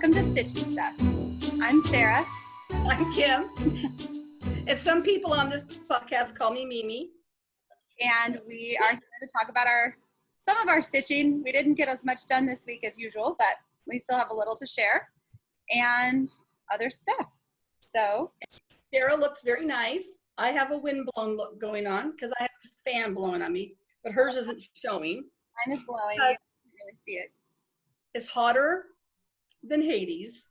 Welcome to Stitching Stuff. I'm Sarah. I'm Kim. And some people on this podcast call me Mimi. And we are here to talk about some of our stitching. We didn't get as much done this week as usual, but we still have a little to share and other stuff. So Sarah looks very nice. I have a windblown look going on because I have a fan blowing on me, but hers isn't showing. Mine is blowing. You can't really see it. It's hotter than Hades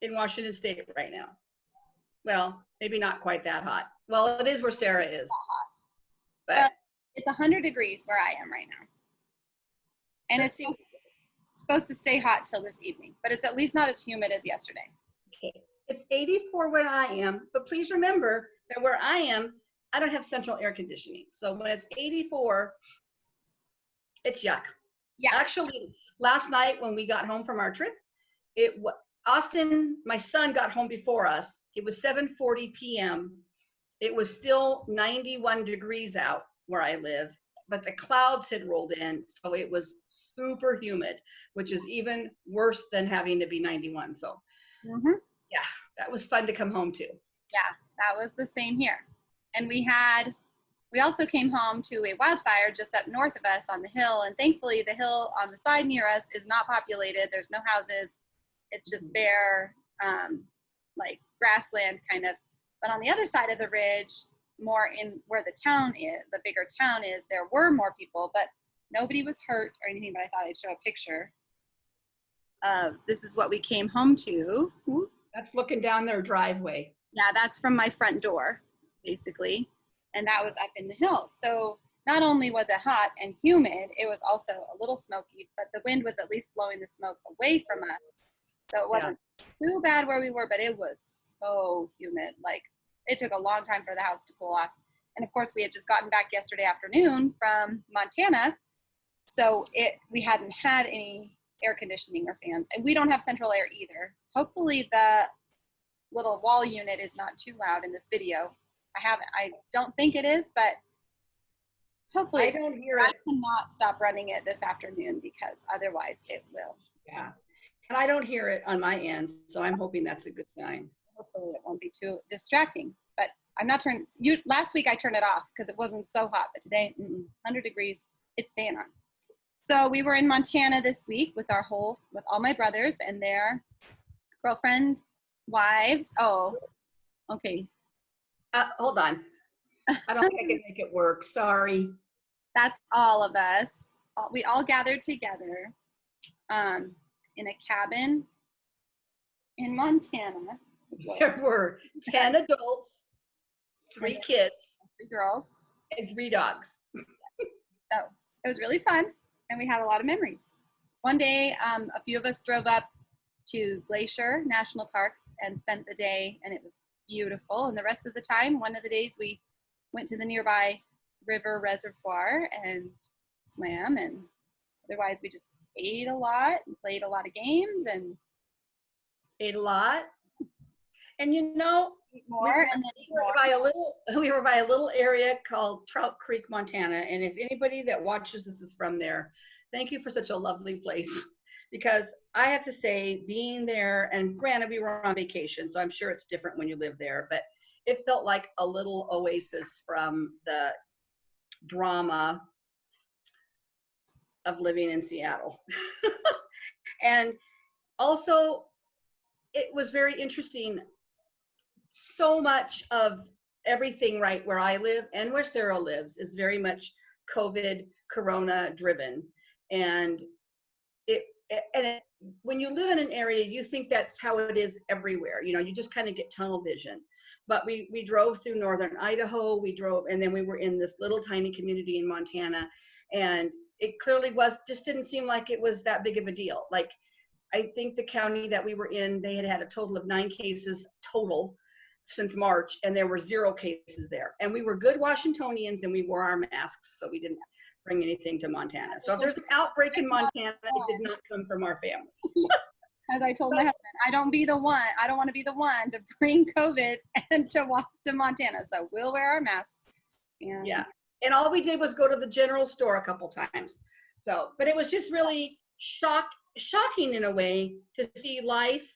in Washington State right now. Well, maybe not quite that hot. Well, it is where Sarah is. But it's 100 degrees where I am right now. And it's supposed to stay hot till this evening, but it's at least not as humid as yesterday. Okay. It's 84 where I am, but please remember that where I am, I don't have central air conditioning. So when it's 84, it's yuck. Yeah. Actually, last night when we got home from our trip, Austin, my son, got home before us. It was 7:40 p.m. It was still 91 degrees out where I live, but the clouds had rolled in, so it was super humid, which is even worse than having to be 91. So yeah, that was fun to come home to. Yeah, that was the same here. And we also came home to a wildfire just up north of us on the hill, and thankfully the hill on the side near us is not populated. There's no houses. It's just bare, like grassland kind of. But on the other side of the ridge, more in where the town is, the bigger town is, there were more people, but nobody was hurt or anything. But I thought I'd show a picture. This is what we came home to. That's looking down their driveway. Yeah, that's from my front door, basically. And that was up in the hills. So not only was it hot and humid, it was also a little smoky, but the wind was at least blowing the smoke away from us. So it wasn't too bad where we were, but it was so humid. Like, it took a long time for the house to cool off. And of course, we had just gotten back yesterday afternoon from Montana. So we hadn't had any air conditioning or fans. And we don't have central air either. Hopefully the little wall unit is not too loud in this video. I don't think it is, but hopefully I don't hear it. I cannot stop running it this afternoon because otherwise it will. Yeah. And I don't hear it on my end, so I'm hoping that's a good sign. Hopefully it won't be too distracting, but I'm not turning, last week I turned it off because it wasn't so hot, but today, 100 degrees, it's staying on. So we were in Montana this week with all my brothers and their girlfriend, wives. Oh, okay. Hold on. I don't think I can make it work. Sorry. That's all of us. We all gathered together in a cabin in Montana. There were 10 adults, 3 kids, 3 girls, and 3 dogs. So it was really fun, and we had a lot of memories. One day, a few of us drove up to Glacier National Park and spent the day, and it was beautiful. And the rest of the time, one of the days, we went to the nearby river reservoir and swam, and otherwise we just ate a lot and played a lot of games and ate a lot. And you know, we were by a little area called Trout Creek, Montana. And if anybody that watches this is from there, thank you for such a lovely place. Because I have to say, being there, and granted we were on vacation, so I'm sure it's different when you live there, but it felt like a little oasis from the drama of living in Seattle. And also, it was very interesting. So much of everything right where I live and where Sarah lives is very much COVID, Corona driven. And when you live in an area, you think that's how it is everywhere. You know, you just kind of get tunnel vision. But we drove through northern Idaho, and then we were in this little tiny community in Montana. And it clearly just didn't seem like it was that big of a deal. Like, I think the county that we were in, they had a total of 9 cases total since March, and there were 0 cases there. And we were good Washingtonians, and we wore our masks, so we didn't bring anything to Montana. So if there's an outbreak in Montana, it did not come from our family. As I told my husband, I don't want to be the one to bring COVID and to walk to Montana. So we'll wear our masks. Yeah. And all we did was go to the general store a couple times. So, but it was just really shock shocking in a way to see life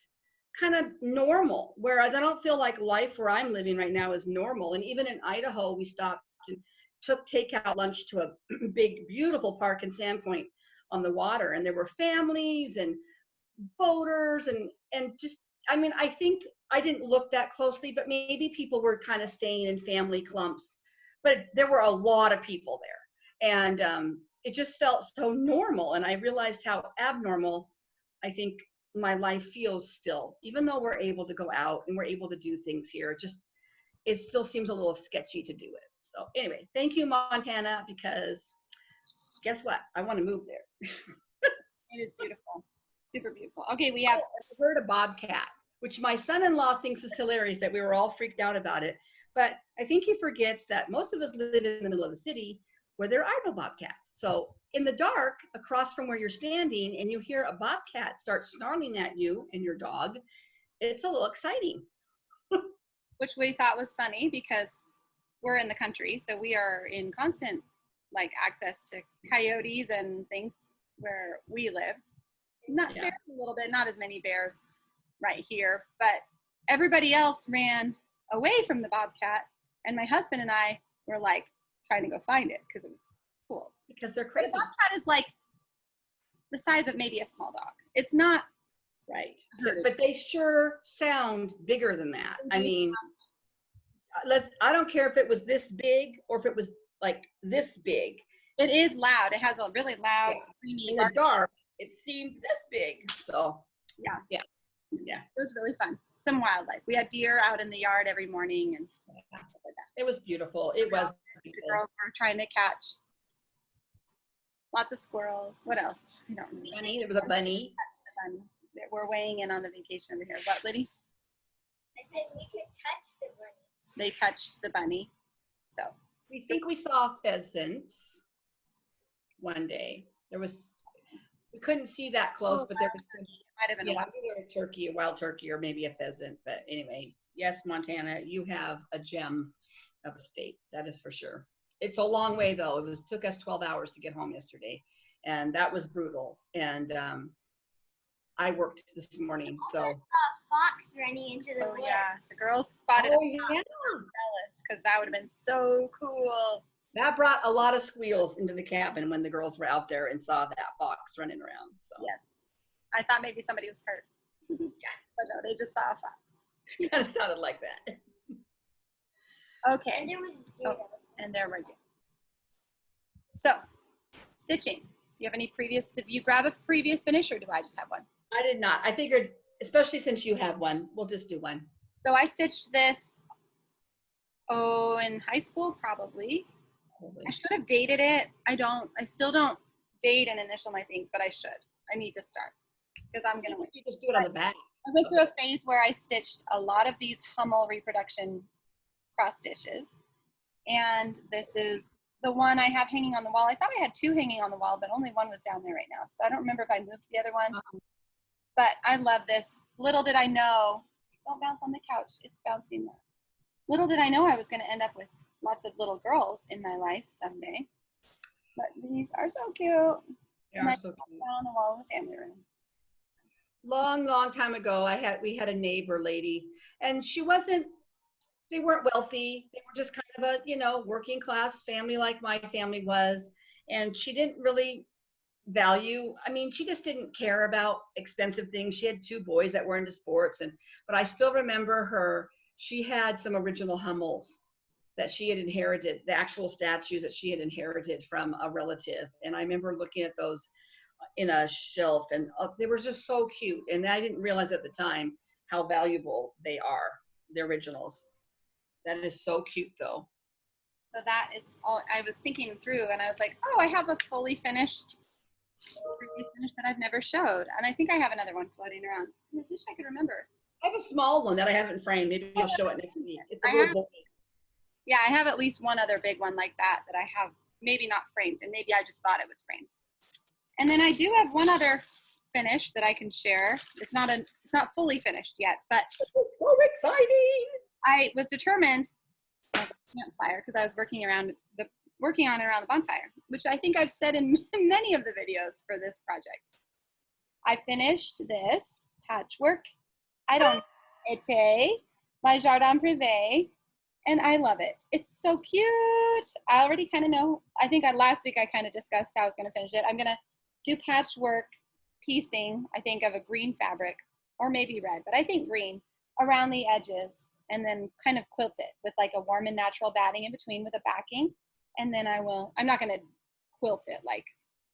kind of normal, whereas I don't feel like life where I'm living right now is normal. And even in Idaho, we stopped and took takeout lunch to a big, beautiful park in Sandpoint on the water, and there were families and boaters and just, I mean, I think I didn't look that closely, but maybe people were kind of staying in family clumps, but there were a lot of people there, and it just felt so normal. And I realized how abnormal I think my life feels still, even though we're able to go out and we're able to do things here. Just, it still seems a little sketchy to do it. So anyway, thank you, Montana, because guess what? I want to move there. It is beautiful. Super beautiful. Okay, we have I heard a bobcat, which my son-in-law thinks is hilarious that we were all freaked out about it. But I think he forgets that most of us live in the middle of the city where there are no bobcats. So in the dark, across from where you're standing, and you hear a bobcat start snarling at you and your dog, it's a little exciting. which we thought was funny because we're in the country, so we are in constant like access to coyotes and things where we live. Not bears a little bit, not as many bears right here, but everybody else ran away from the bobcat, and my husband and I were like trying to go find it because it was cool. Because they're crazy. But a bobcat is like the size of maybe a small dog. It's not right, but they sure sound bigger than that. I mean, I don't care if it was this big or if it was like this big. It is loud. It has a really loud, screamy. In the dark, it seemed this big. So yeah. It was really fun. Some wildlife. We had deer out in the yard every morning, and stuff like that. It was beautiful. It was. The girls were trying to catch lots of squirrels. What else? I don't know. Bunny. There was a bunny. The bunny. We're weighing in on the vacation over here. What, Liddy? I said we could touch the bunny. They touched the bunny. So we think we saw pheasants one day. We couldn't see that close, but there was might have been either a turkey, a wild turkey, or maybe a pheasant. But anyway, yes, Montana, you have a gem of a state. That is for sure. It's a long way though. It took us 12 hours to get home yesterday, and that was brutal. And I worked this morning, so. A fox running into the woods. Yeah, the girls spotted a fox. Yeah. Jealous because that would have been so cool. That brought a lot of squeals into the cabin when the girls were out there and saw that fox running around. So. Yes. I thought maybe somebody was hurt. But no, they just saw a fox. It kind of sounded like that. Okay. And there was deer. And there we go. So, stitching. Do you have any did you grab a previous finish, or do I just have one? I did not. I figured, especially since you have one, we'll just do one. So I stitched this, in high school, probably. I should have dated it. I still don't date and initial my things, but I should. I need to start because I'm going to. You just do it on the back. I went through a phase where I stitched a lot of these Hummel reproduction cross stitches. And this is the one I have hanging on the wall. I thought I had two hanging on the wall, but only one was down there right now. So I don't remember if I moved the other one. But I love this. Little did I know, don't bounce on the couch. It's bouncing there. Little did I know I was going to end up with lots of little girls in my life someday. But these are so cute. They are so cute. On the wall of the family room. Long time ago, we had a neighbor lady, and they weren't wealthy. They were just kind of a, working class family like my family was. And she didn't really she just didn't care about expensive things. She had two boys that were into sports, but I still remember her. She had some original Hummels that she had inherited, the actual statues that she had inherited from a relative. And I remember looking at those in a shelf, and they were just so cute. And I didn't realize at the time how valuable they are, the originals. That is so cute though. So that is all I was thinking through, and I was like, oh, I have a fully finished previous finish that I've never showed. And I think I have another one floating around. I wish I could remember. I have a small one that I haven't framed. Maybe you'll show it next week. It's a little book. Yeah, I have at least one other big one like that I have maybe not framed, and maybe I just thought it was framed. And then I do have one other finish that I can share. It's not fully finished yet, but it's so exciting. I was determined as a campfire because I was working on it around the bonfire, which I think I've said in many of the videos for this project. I finished this patchwork. I don't été, my jardin privé, and I love it. It's so cute. I already kind of know. I think last week I kind of discussed how I was going to finish it. I'm going to do patchwork piecing, I think, of a green fabric, or maybe red, but I think green, around the edges, and then kind of quilt it with like a warm and natural batting in between with a backing. And then I'm not going to quilt it like.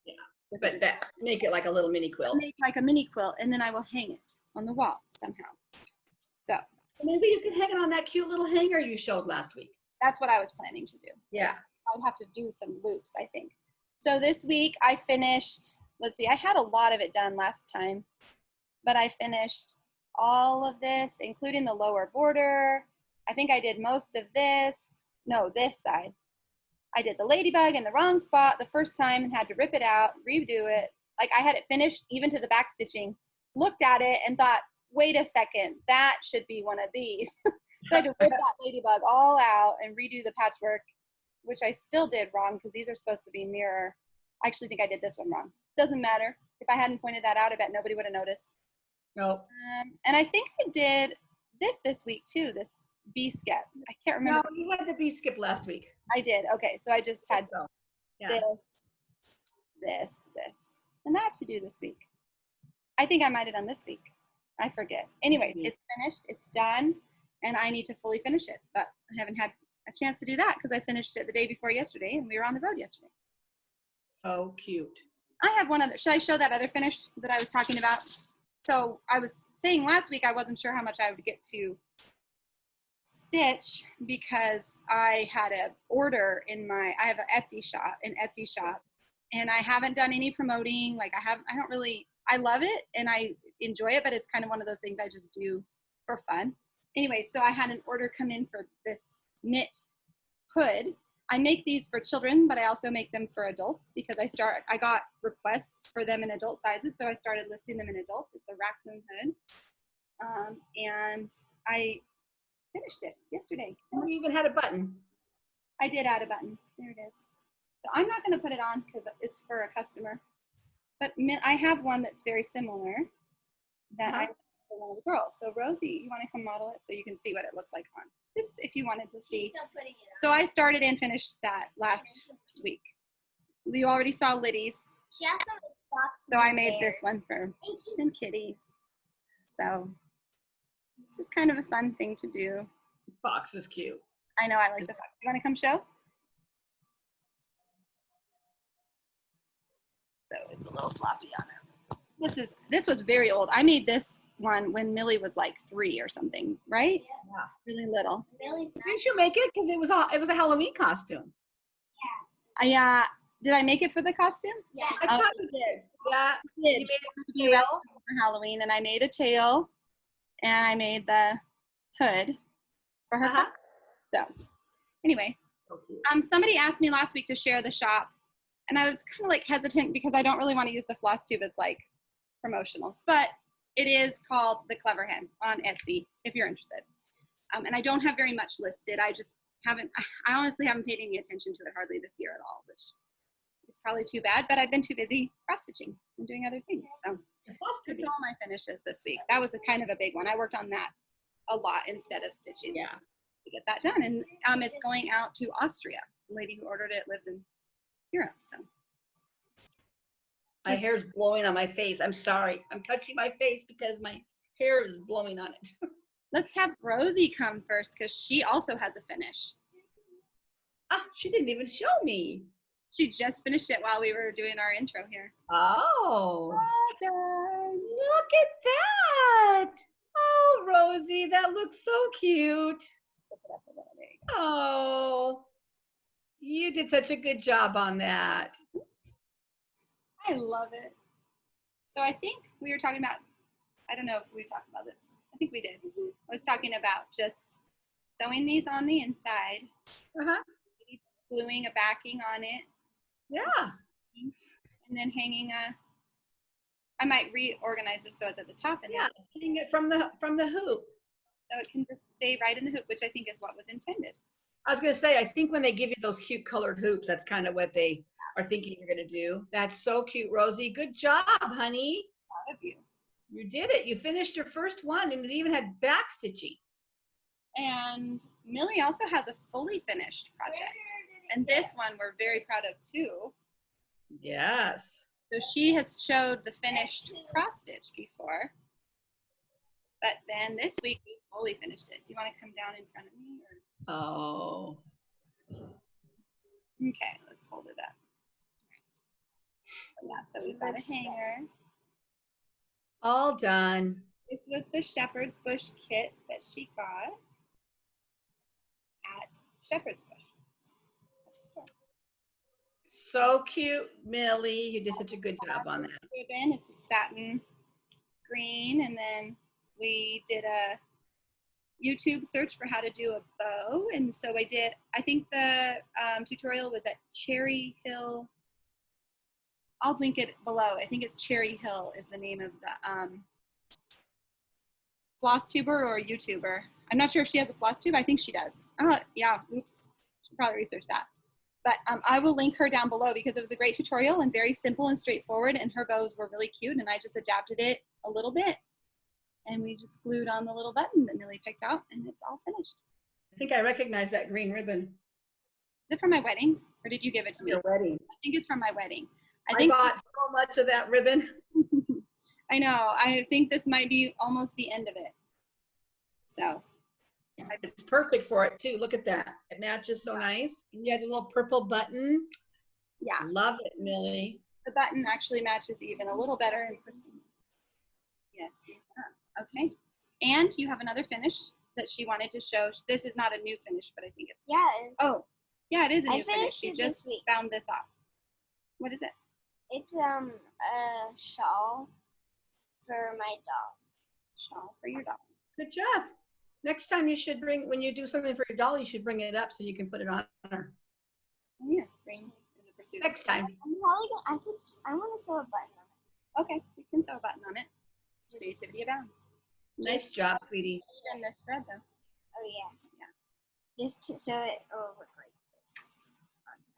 Yeah, but that make it like a little mini quilt. Make like a mini quilt, and then I will hang it on the wall somehow. So maybe you can hang it on that cute little hanger you showed last week. that's what I was planning to do. Yeah. I'd have to do some loops, I think. So this week I finished, let's see, I had a lot of it done last time, but I finished all of this, including the lower border. I think I did most of this. No, this side. I did the ladybug in the wrong spot the first time and had to rip it out, redo it. Like I had it finished even to the back stitching, looked at it and thought, wait a second, that should be one of these. So I had to rip that ladybug all out and redo the patchwork, which I still did wrong because these are supposed to be mirror. I actually think I did this one wrong. Doesn't matter. If I hadn't pointed that out, I bet nobody would have noticed. No. And I think I did this week too, this bee skip. I can't remember. No, you had the bee skip last week. I did. Okay, so I just had Yeah. this, and that to do this week. I think I might have done this week. I forget. Anyways, it's finished. It's done, and I need to fully finish it. But I haven't had a chance to do that because I finished it the day before yesterday, and we were on the road yesterday. So cute. I have one other. Should I show that other finish that I was talking about? So I was saying last week I wasn't sure how much I would get to stitch because I had an order in I have an Etsy shop, and I haven't done any promoting. Like I love it and I enjoy it, but it's kind of one of those things I just do for fun. Anyway, so I had an order come in for this knit hood. I make these for children, but I also make them for adults because I got requests for them in adult sizes, so I started listing them in adults. It's a raccoon hood, and I finished it yesterday. You even had a button. I did add a button. There it is. So I'm not going to put it on because it's for a customer, but I have one that's very similar that I for one of the girls. So Rosie, you want to come model it so you can see what it looks like on? Just if you wanted to see. She's still putting it on. So I started and finished that last week. You already saw Liddy's. She has some boxes. So I and made this bears. one for Thank you. and kitties. So it's just kind of a fun thing to do. Fox is cute. I know, I like the fox. You want to come show? So it's a little floppy on it. This was very old. I made this one when Millie was like 3 or something, right? Yeah. Really little. Millie's not. Didn't you make it? Because it was a Halloween costume. Did I make it for the costume? Yeah. I thought you did. Yeah. I did. You made it To be relevant for Halloween, and I made a tail, and I made the hood for her. Uh-huh. So anyway, so cute. somebody asked me last week to share the shop, and I was kind of like hesitant because I don't really want to use the Flosstube as like promotional, but it is called The Clever Hen on Etsy if you're interested. And I don't have very much listed. I honestly haven't paid any attention to it hardly this year at all, which is probably too bad, but I've been too busy cross stitching and doing other things. So Flosstube. that's all my finishes this week. That was a kind of a big one. I worked on that a lot instead of stitching to get that done. And it's going out to Austria. The lady who ordered it lives in Europe. So My hair's blowing on my face. I'm sorry. I'm touching my face because my hair is blowing on it. let's have Rosie come first because she also has a finish. Ah, she didn't even show me. She just finished it while we were doing our intro here. Oh. Well done. Look at that. Oh, Rosie, that looks so cute. Flip it up a little. There you go. Oh, you did such a good job on that. I love it. So I think we were talking about, I don't know if we talked about this. I think we did. I was talking about just sewing these on the inside, Uh-huh. gluing a backing on it, Yeah. and then hanging I might reorganize this so it's at the top and Yeah. Hang it from the hoop. so it can just stay right in the hoop, which I think is what was intended. I was going to say, I think when they give you those cute colored hoops, that's kind of what they are thinking you're going to do. That's so cute, Rosie. Good job, honey. of you. You did it. You finished your first one, and it even had back stitching. And Millie also has a fully finished project. And this one we're very proud of too. Yes. So she has showed the finished cross stitch before. But then this week we fully finished it. Do you want to come down in front of me? Or? Oh. Okay, let's hold it up. Yeah, so we've got a hanger. All done. This was the Shepherd's Bush kit that she got at Shepherd's Bush. So cute, Millie. You did such a good job on that. Ribbon, it's a satin green, and then we did a YouTube search for how to do a bow, and so I think the tutorial was at Cherry Hill. I'll link it below. I think it's Cherry Hill is the name of the Flosstuber or YouTuber. I'm not sure if she has a Flosstube. I think she does. Oh, yeah, oops. Should probably research that. But I will link her down below because it was a great tutorial and very simple and straightforward, and her bows were really cute, and I just adapted it a little bit. And we just glued on the little button that Millie picked out, and it's all finished. I think I recognize that green ribbon. Is it from my wedding, or did you give it to me? Your wedding. I think it's from my wedding. I bought so much of that ribbon. I know. I think this might be almost the end of it. So. It's perfect for it too. Look at that. It matches so nice. And you have the little purple button. Yeah. Love it, Millie. The button actually matches even a little better in person. Yes. Okay. And you have another finish that she wanted to show. This is not a new finish, but I think it's. Yeah. Oh, yeah, it is a new finish. finished She it just this week. found this off. What is it? It's a shawl for my dog. Shawl for your dog. Good job. Next time you should when you do something for your doll, you should bring it up so you can put it on her. Oh, yeah. Bring the pursuit. Next time. I'm probably gonna. I want to sew a button on Okay, we can sew a button on it. Creativity abounds. Nice job, sweetie. And this thread though. it. Oh yeah. Just to sew it. Oh, look like this.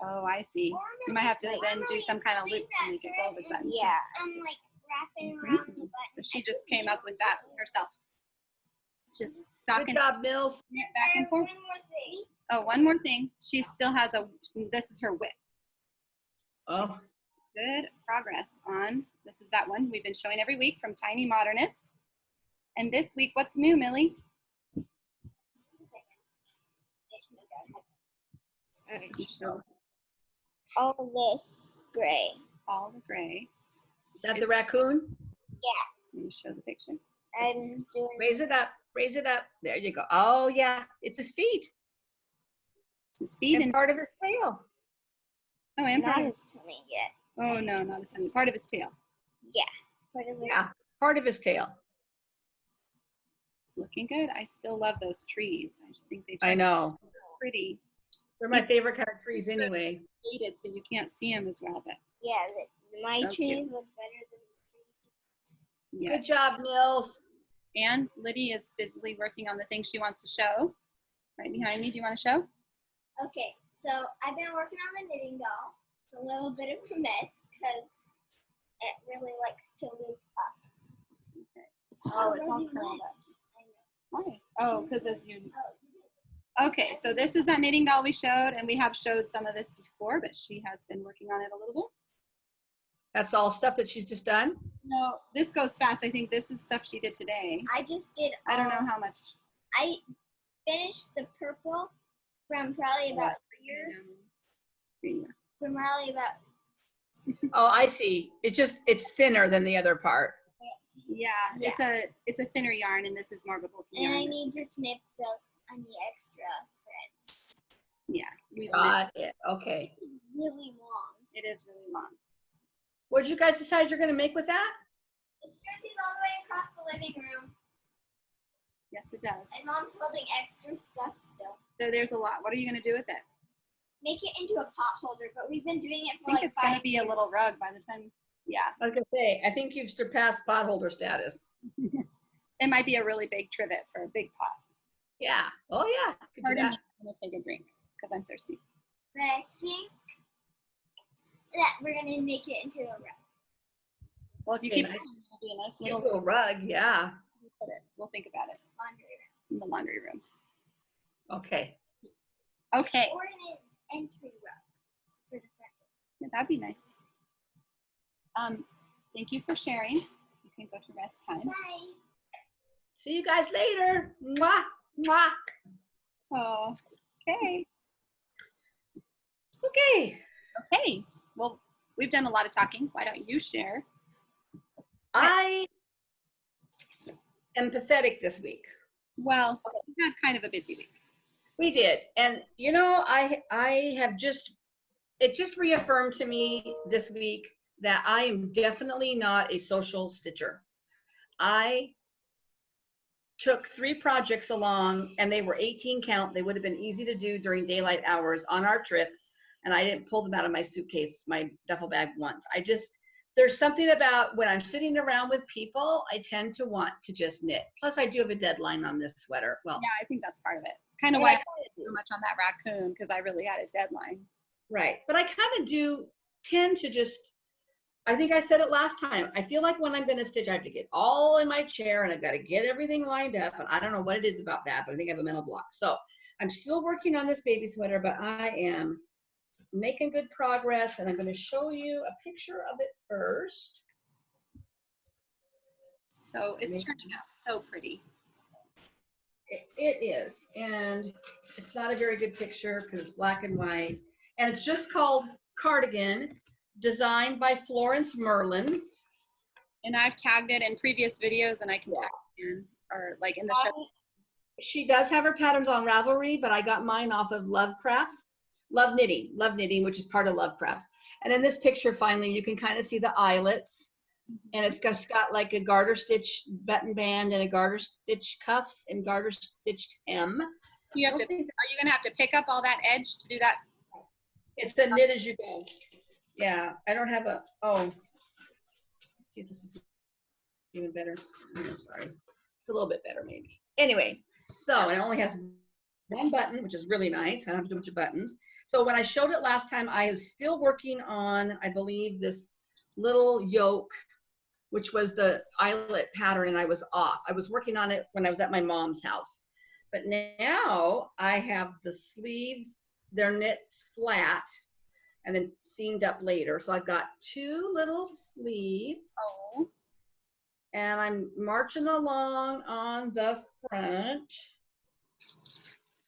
Oh, I see. You might have to then do some kind of loop to make it go with button. Yeah. I'm like wrapping around the button. So she just came up with that herself. Just Good stocking job, Mills. it back and forth. One more thing. Oh, one more thing. She still has this is her whip. Oh, Good progress on, this is that one we've been showing every week from Tiny Modernist. And this week, what's new, Millie? All this gray. All the gray. is that the raccoon? Let me show the picture. I'm doing. Raise it up. Raise it up. There you go. Oh, yeah. It's his feet His feet and and, part of his tail. oh, and part Not of his, his tummy yet. oh no, not his tummy, part of his tail. Part of his. Yeah, part of his tail. Looking good. I still love those trees. I just think they I turn know. pretty. They're my favorite kind of trees anyway. Shaded so you can't see them as well, but Yeah. My So trees cute. look better than the trees. yeah. Good job, Mills. And Liddy is busily working on the thing she wants to show. Right behind me. Do you want to show? Okay, so I've been working on the knitting doll. It's a little bit of a mess because it really likes to loop up. Oh, it's all Rosie curled up. left. I know. Why? Oh, because as you. Oh, Okay, so this is that knitting doll we showed, and we have showed some of this before, but she has been working on it a little bit. That's all stuff that she's just done. No, this goes fast. I think this is stuff she did today. I just did. I don't know how much. I finished the purple from probably about Yeah. from probably about Oh, I see. It's thinner than the other part. Yeah, it's a thinner yarn, and this is more of a bulky and I yarn. need to snip the extra threads. Yeah, we Got it. Okay. It's really long. it is really long. What did you guys decide you're going to make with that? It stretches all the way across the living room. Yes, it does. And Mom's holding extra stuff still. So there's a lot. What are you going to do with it? Make it into a pot holder, but we've been doing it I for think like it's going 5 to be a little years. rug by the time. Yeah, I was going to say, I think you've surpassed potholder status. it might be a really big trivet for a big pot. Yeah. Oh, yeah. Could do Pardon me, that. I'm going to take a drink because I'm thirsty. But I think that we're gonna make it into a rug. Well, if you Okay, keep nice. going, it'll be a nice Cute little little rug, yeah. put it. We'll think about it Laundry room. in the laundry room. Okay. Okay, Or an entry rug for the front door. yeah, that'd be nice. Thank you for sharing. You can go to rest time. Bye. See you guys later. Mwah, mwah. Oh, okay. Okay. Okay. Well, we've done a lot of talking. Why don't you share? I am pathetic this week. Well, we had kind of a busy week. We did. And you know, I have it just reaffirmed to me this week that I am definitely not a social stitcher. I took 3 projects along and they were 18 count. They would have been easy to do during daylight hours on our trip. And I didn't pull them out of my suitcase, my duffel bag once. There's something about when I'm sitting around with people, I tend to want to just knit. Plus I do have a deadline on this sweater. Well, Yeah, I think that's part of it. Kind of why I did so much on that raccoon, because I really had a deadline. right. But I kind of do tend to just, I think I said it last time. I feel like when I'm going to stitch, I have to get all in my chair and I've got to get everything lined up. And I don't know what it is about that, but I think I have a mental block. So I'm still working on this baby sweater, but I am making good progress. And I'm going to show you a picture of it first. So it's turning out so pretty. It is. And it's not a very good picture because it's black and white. And it's just called Cardigan, designed by Florence Merlin. And I've tagged it in previous videos, and I can tag it in, or like in the show. She does have her patterns on Ravelry, but I got mine off of Love Knitting, which is part of Love Crafts. And in this picture, finally, you can kind of see the eyelets. And it's just got like a garter stitch button band and a garter stitch cuffs and garter stitched hem. Are you gonna have to pick up all that edge to do that? It's a knit as you go. Yeah, I don't have let's see if this is even better. I'm sorry. It's a little bit better maybe. Anyway, so it only has 1 button, which is really nice. I don't have to do a bunch of buttons. So when I showed it last time, I was still working on, I believe, this little yoke, which was the eyelet pattern, and I was off. I was working on it when I was at my mom's house. But now I have the sleeves, they're knits flat and then seamed up later. So I've got 2 little sleeves. Oh. And I'm marching along on the front.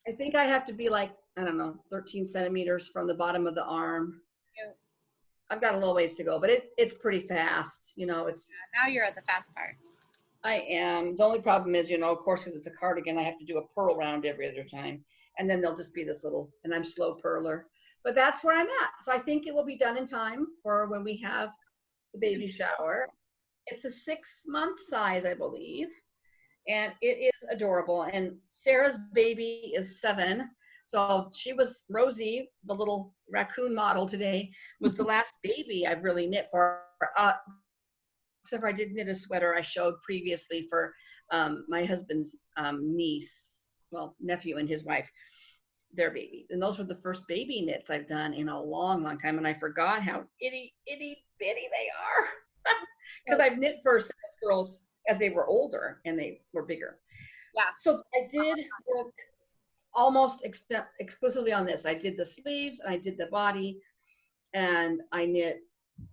I think I have to be like, I don't know, 13 centimeters from the bottom of the arm. Yeah. I've got a little ways to go, but it's pretty fast. You know, it's. Yeah, now you're at the fast part. I am. The only problem is, you know, of course, because it's a cardigan, I have to do a purl round every other time. And then there'll just be this little, and I'm slow purler. But that's where I'm at. So I think it will be done in time for when we have the baby shower. It's a 6-month size, I believe. And it is adorable. And Sarah's baby is 7. So she was, Rosie, the little raccoon model today, was the last baby I've really knit for. Except for I did knit a sweater I showed previously for my husband's niece, well, nephew and his wife, their baby. And those were the first baby knits I've done in a long, long time. And I forgot how itty bitty they are. Because I've knit for girls as they were older and they were bigger. Yeah. So I did work almost exclusively on this. I did the sleeves and I did the body, and I knit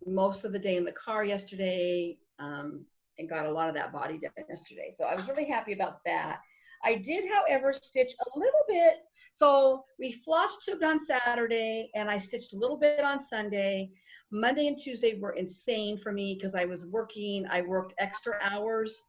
most of the day in the car yesterday, and got a lot of that body done yesterday. So I was really happy about that. I did, however, stitch a little bit. So we Flosstubed on Saturday, and I stitched a little bit on Sunday. Monday and Tuesday were insane for me because I was working. I worked extra hours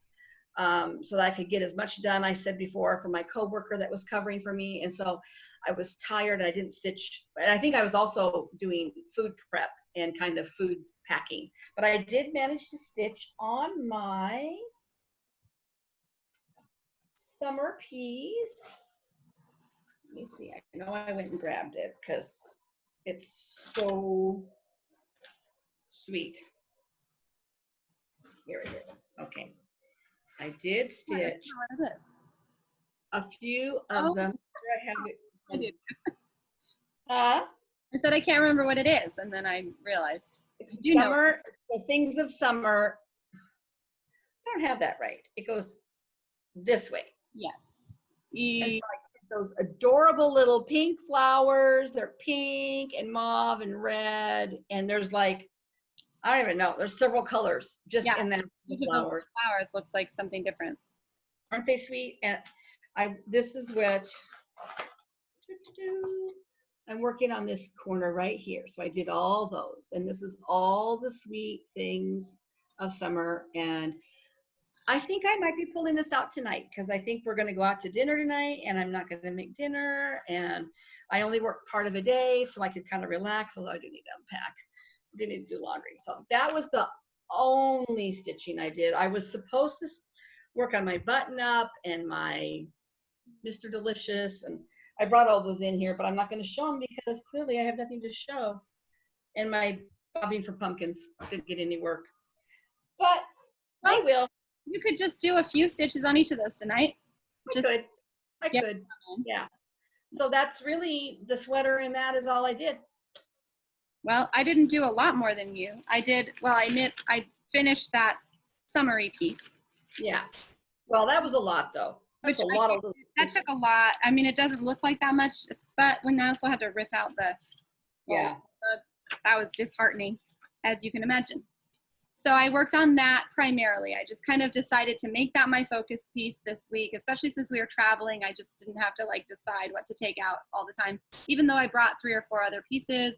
so that I could get as much done, I said before, for my coworker that was covering for me. And so I was tired and I didn't stitch. And I think I was also doing food prep and kind of food packing. But I did manage to stitch on my summer piece. Let me see. I know I went and grabbed it because it's so sweet. Here it is. Okay. I did stitch What it is. a few of them. I have it. I did. Huh? I said I can't remember what it is, and then I realized. You know. Summer, the things of summer don't have that right. It goes this way. Yeah. And so I get those adorable little pink flowers. They're pink and mauve and red. And there's like, I don't even know. There's several colors just Yeah. in that Each of those flowers. flowers looks like something different. Aren't they sweet? And this is what I'm working on, this corner right here. So I did all those, and this is all the sweet things of summer. And I think I might be pulling this out tonight because I think we're going to go out to dinner tonight, and I'm not going to make dinner, and I only work part of a day, so I could kind of relax, although I do need to unpack. I do need to do laundry. So that was the only stitching I did. I was supposed to work on my button up and my Mr. Delicious, and I brought all those in here, but I'm not going to show them because clearly I have nothing to show. And my bobbing for pumpkins didn't get any work, but I will. You could just do a few stitches on each of those tonight. I could. Yeah. So that's really the sweater, and that is all I did. Well, I didn't do a lot more than you. I finished that summary piece. Yeah. Well, that was a lot though. That's a lot of that took a lot. I mean, it doesn't look like that much, but when I also had to rip out that was disheartening, as you can imagine. So I worked on that primarily. I just kind of decided to make that my focus piece this week, especially since we were traveling. I just didn't have to like decide what to take out all the time, even though I brought 3 or 4 other pieces.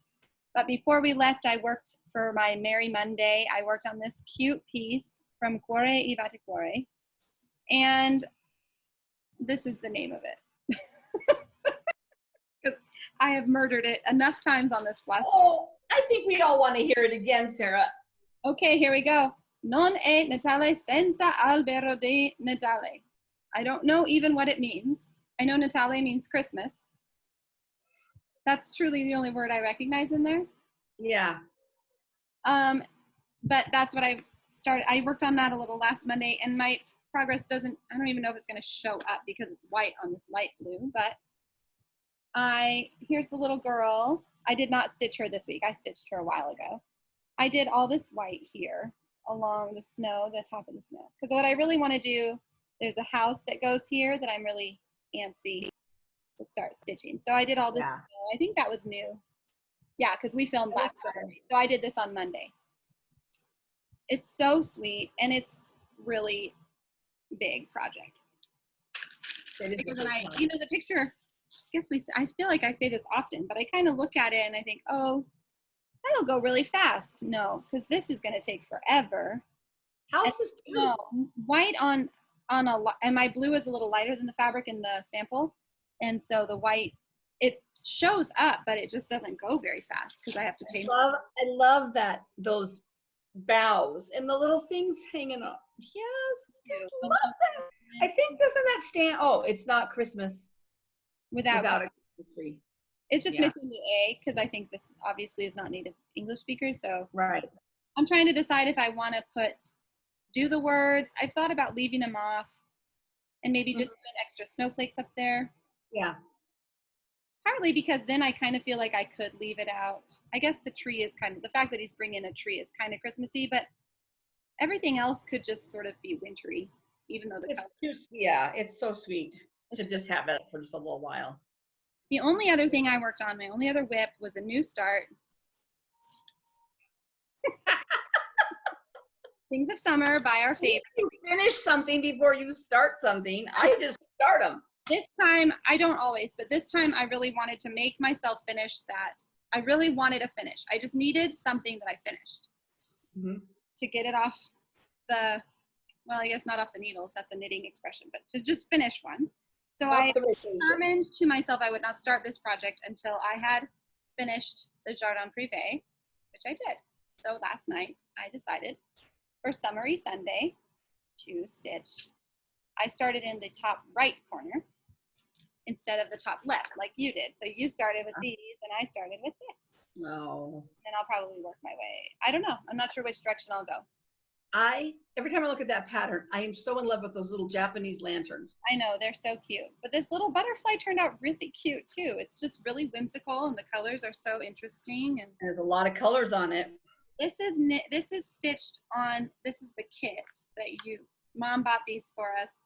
But before we left, I worked for my Merry Monday. I worked on this cute piece from Cuore e Vaticuore. And this is the name of it. Because I have murdered it enough times on this Flosstube. Oh, I think we all want to hear it again, Sarah. Okay, here we go. Non è Natale senza albero di Natale. I don't know even what it means. I know Natale means Christmas. That's truly the only word I recognize in there. Yeah. But that's what I started. I worked on that a little last Monday, and my progress I don't even know if it's going to show up because it's white on this light blue, but here's the little girl. I did not stitch her this week. I stitched her a while ago. I did all this white here along the snow, the top of the snow. Because what I really want to do, there's a house that goes here that I'm really antsy to start stitching. So I did all this snow. I think that was new. Yeah, because we filmed last Saturday. So I did this on Monday. It's so sweet, and it's really big project. Bigger than the picture, I feel like I say this often, but I kind of look at it and I think, oh, that'll go really fast. No, because this is going to take forever. Houses too. No, white on and my blue is a little lighter than the fabric in the sample, and so the white, it shows up, but it just doesn't go very fast because I have to pay. I love that, those bows and the little things hanging up. Yes, I love that. I think doesn't that stand? Oh, it's not Christmas without a Christmas tree. It's just missing the A because I think this obviously is not native English speakers. So right. I'm trying to decide if I want to do the words. I've thought about leaving them off and maybe just put extra snowflakes up there. Yeah. Partly because then I kind of feel like I could leave it out. I guess the tree is the fact that he's bringing a tree is kind of Christmassy, but everything else could just sort of be wintry, even though it's so sweet to just have it for just a little while. The only other thing I worked on, my only other whip, was a new start. Things of Summer by our favorite. You finish something before you start something. I just start them. This time, I don't always, but this time I really wanted to make myself finish that. I really wanted to finish. I just needed something that I finished to get it off I guess not off the needles. That's a knitting expression, but to just finish one. So I determined to myself I would not start this project until I had finished the Jardin Privé, which I did. So last night I decided for Summery Sunday to stitch. I started in the top right corner instead of the top left like you did. So you started with these and I started with this. No. And I'll probably work my way. I don't know. I'm not sure which direction I'll go. Every time I look at that pattern, I am so in love with those little Japanese lanterns. I know, they're so cute. But this little butterfly turned out really cute too. It's just really whimsical and the colors are so interesting. And there's a lot of colors on it. This is stitched on, this is the kit that Mom bought these for us.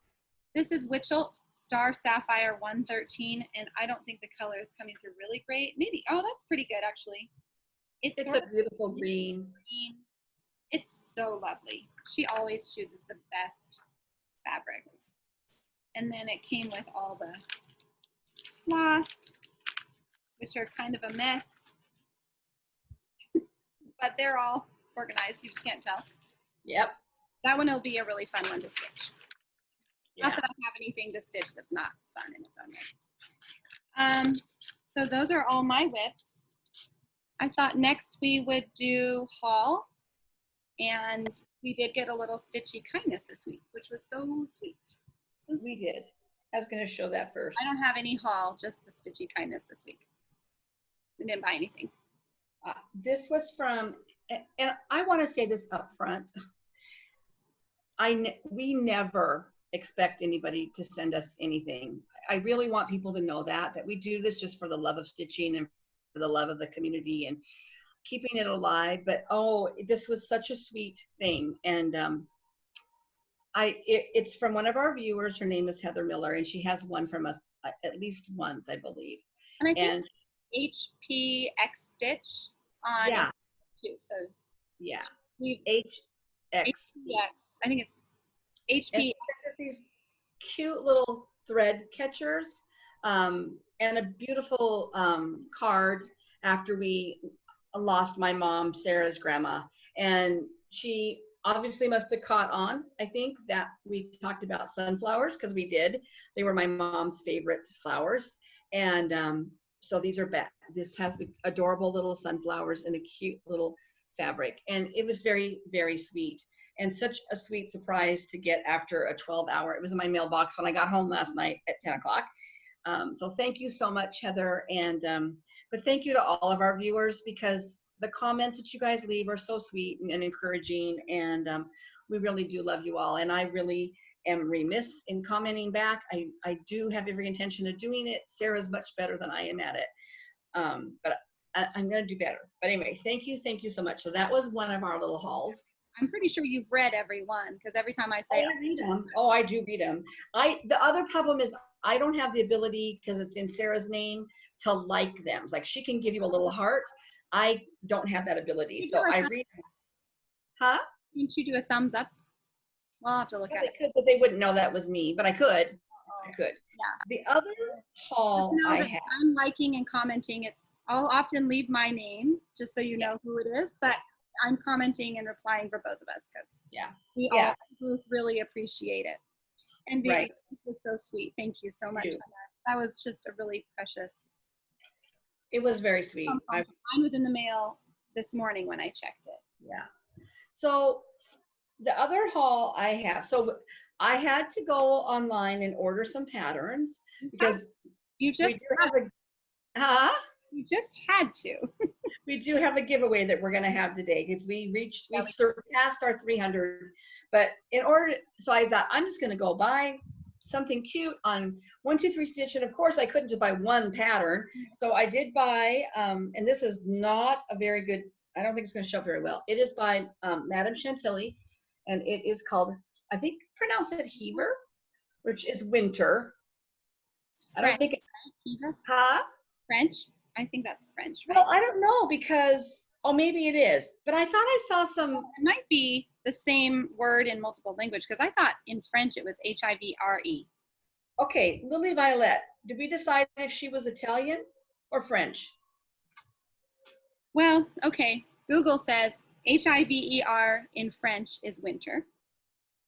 This is Witchelt Star Sapphire 113, and I don't think the color is coming through really great. Maybe, oh, that's pretty good actually. It's sort a beautiful green. green. It's so lovely. She always chooses the best fabric. And then it came with all the floss, which are kind of a mess, but they're all organized. You just can't tell. Yep. That one will be a really fun one to stitch. Yeah. Not that I have anything to stitch that's not fun in its own way. So those are all my whips. I thought next we would do haul, and we did get a little stitchy kindness this week, which was so sweet. So We did. I was going to show that first. I don't have any haul, just the stitchy kindness this week. We didn't buy anything. This was from, and I want to say this up front. We never expect anybody to send us anything. I really want people to know that we do this just for the love of stitching and for the love of the community and keeping it alive. But oh, this was such a sweet thing. And it's from one of our viewers. Her name is Heather Miller, and she has one from us at least once, I believe. And I think HPX Stitch on yeah, too. So yeah, we HX. I think it's HPX. There's these cute little thread catchers, and a beautiful card after we lost my mom, Sarah's grandma, and she obviously must have caught on. I think that we talked about sunflowers, because we did. They were my mom's favorite flowers, and so these are back. This has the adorable little sunflowers in a cute little fabric, and it was very, very sweet, and such a sweet surprise to get after a 12-hour. It was in my mailbox when I got home last night at 10 o'clock. So thank you so much, Heather, and but thank you to all of our viewers, because the comments that you guys leave are so sweet and encouraging, and we really do love you all. And I really am remiss in commenting back. I do have every intention of doing it. Sarah's much better than I am at it, but I'm going to do better. But anyway, thank you so much. So that was one of our little hauls. I'm pretty sure you've read every one, because every time I say, I read them. Oh, I do read them. The other problem is I don't have the ability, because it's in Sarah's name, to like them. Like, she can give you a little heart. I don't have that ability. So I read them. Huh? Can't you do a thumbs up? Well, I'll have to look Yeah, at they it. could, but they wouldn't know that was me, but I could. I could. Yeah. The other haul Just know I that have. I'm liking and commenting. I'll often leave my name just so you know who it is, but I'm commenting and replying for both of us, because we all both really appreciate it. And Right. This was so sweet. Thank you so much, You. Heather. That was just a really precious. It was very sweet. Mine was in the mail this morning when I checked it. Yeah. So the other haul I have, so I had to go online and order some patterns, because You we just do have a, you just had to. we do have a giveaway that we're going to have today, because we've surpassed our 300. But so I thought, I'm just going to go buy something cute on 1-2-3 Stitch, and of course I couldn't just buy one pattern, so I did buy, and this is not a very good, I don't think it's going to show up very well. It is by Madame Chantilly, and it is called, I think, pronounce it Heaver, which is winter. I don't think French. I think that's French, right? Well, I don't know, because maybe it is, but I thought I saw some. It might be the same word in multiple language, because I thought in French it was H-I-V-R-E. Okay, Lily Violet, did we decide if she was Italian or French? Well, okay. Google says H-I-V-E-R in French is winter.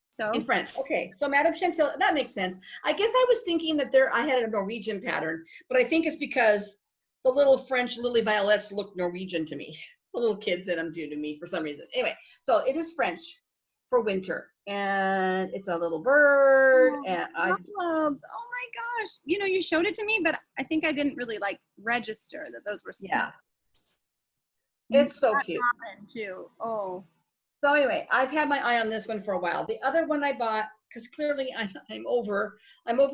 So In French, okay. So Madame Chantilly, that makes sense. I guess I was thinking that I had a Norwegian pattern, but I think it's because the little French Lily Violets look Norwegian to me. The little kids that I'm due to me for some reason. Anyway, so it is French for winter, and it's a little bird. And globes. Oh my gosh! You know, you showed it to me, but I think I didn't really register that those were. It's so cute. Too. Oh. So anyway, I've had my eye on this one for a while. The other one I bought, because clearly I'm over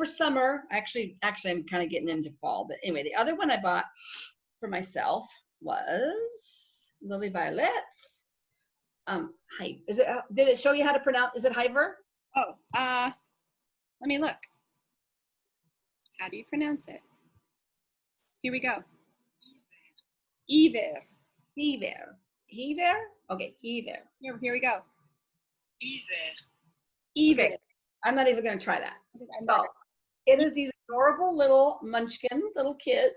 summer. Actually, I'm kind of getting into fall. But anyway, the other one I bought for myself was Lily Violet's. Did it show you how to pronounce? Is it Hiver? Oh, let me look. How do you pronounce it? Here we go. Hiver. Hiver. Hiver? Okay, hiver. Here we go. Hiver. Hiver. Okay. I'm not even going to try that. I'm So not- it is these adorable little munchkins, little kids,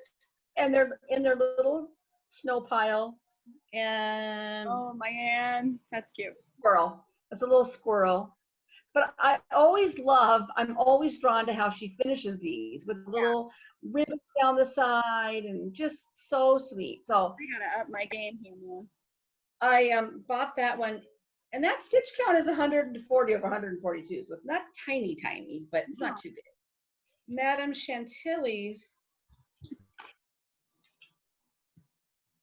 and they're in their little snow pile. And Oh, man. That's cute. squirrel. It's a little squirrel. But I'm always drawn to how she finishes these with little ribbons down the side and just so sweet. So I gotta up my game here, man. I bought that one, and that stitch count is 140 over 142, so it's not tiny, but it's not too big. Madame Chantilly's,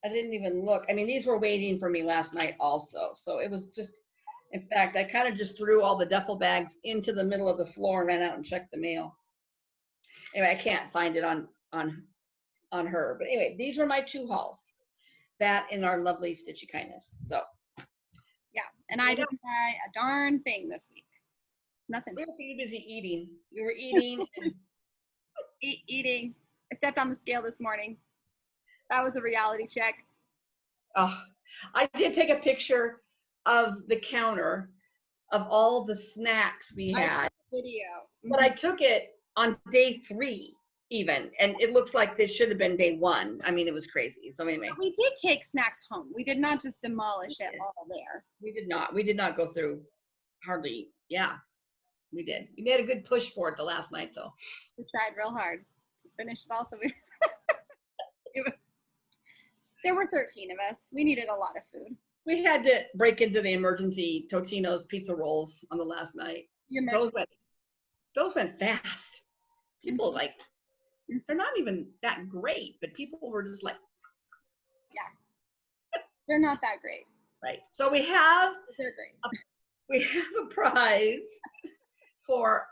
I didn't even look. I mean, these were waiting for me last night also, so it was just, in fact, I kind of just threw all the duffel bags into the middle of the floor and ran out and checked the mail. Anyway, I can't find it on her, but anyway, these were my 2 hauls. That and our lovely Stitchy Kindness. So Yeah, and I didn't buy a darn thing this week. Nothing. we were too busy eating. You were eating. And Eating. I stepped on the scale this morning. That was a reality check. oh, I did take a picture of the counter of all the snacks we had, Video. but I took it on day 3 even, and it looks like this should have been day 1. I mean, it was crazy. So anyway, But we did take snacks home. We did not just demolish it all there. we did not go through hardly. Yeah, we did. We made a good push for it the last night though. We tried real hard to finish it all. So there were 13 of us. We needed a lot of food. We had to break into the emergency Totino's pizza rolls on the last night. Those went fast. People like, they're not even that great, but people were just like, They're not that great, right. So we have but they're great. a prize for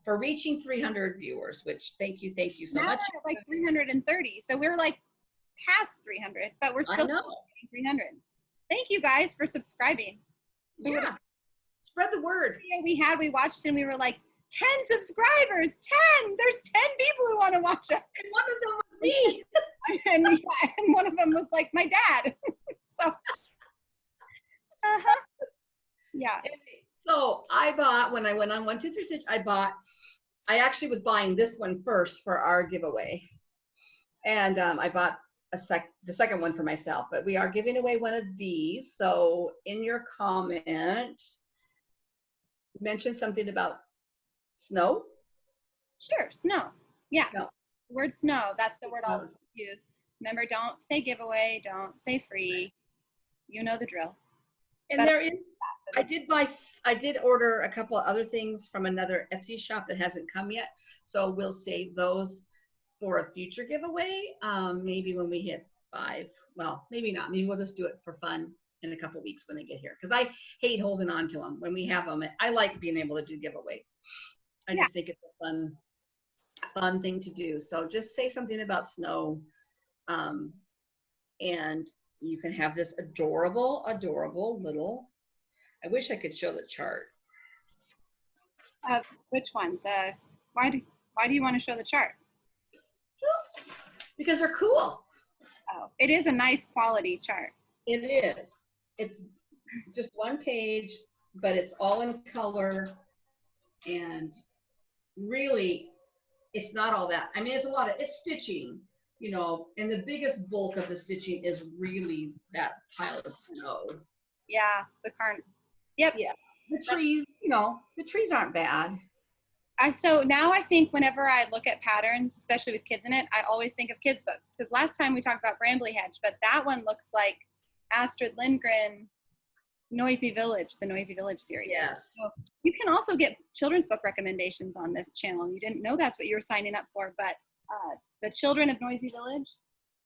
reaching 300 viewers, which thank you so Now much. we're at like 330. So we're like past 300, but we're I still know. 300. Thank you guys for subscribing. Yeah. Spread the word. Video we watched and we were like 10 subscribers. 10. There's 10 people who want to watch us. And one of them was me. and one of them was like my dad. So yeah. So I bought, when I went on 1, 2, 3 Stitch, I actually was buying this one first for our giveaway. And I bought the second one for myself, but we are giving away one of these. So in your comment, mention something about snow. Sure, snow. Yeah. Snow. Word snow. That's the word I'll use. Remember, don't say giveaway. Don't say free. You know the drill. And But there is, I did order a couple of other things from another Etsy shop that hasn't come yet. So we'll save those for a future giveaway. Maybe when we hit 5. Well, maybe not. Maybe we'll just do it for fun in a couple weeks when they get here. Because I hate holding on to them when we have them. I like being able to do giveaways. I just think it's a fun thing to do. So just say something about snow. And you can have this adorable little, I wish I could show the chart. Which one? Why do you want to show the chart? Because they're cool. Oh, it is a nice quality chart. It is. It's just one page, but it's all in color. And really, it's not all that. I mean, it's stitching, you know, and the biggest bulk of the stitching is really that pile of snow. Yeah, the current. Yep. Yeah. The trees, you know, the trees aren't bad. So now I think whenever I look at patterns, especially with kids in it, I always think of kids' books. Because last time we talked about Brambley Hedge, but that one looks like Astrid Lindgren, Noisy Village, the Noisy Village series. Yes. So you can also get children's book recommendations on this channel. You didn't know that's what you were signing up for, but the Children of Noisy Village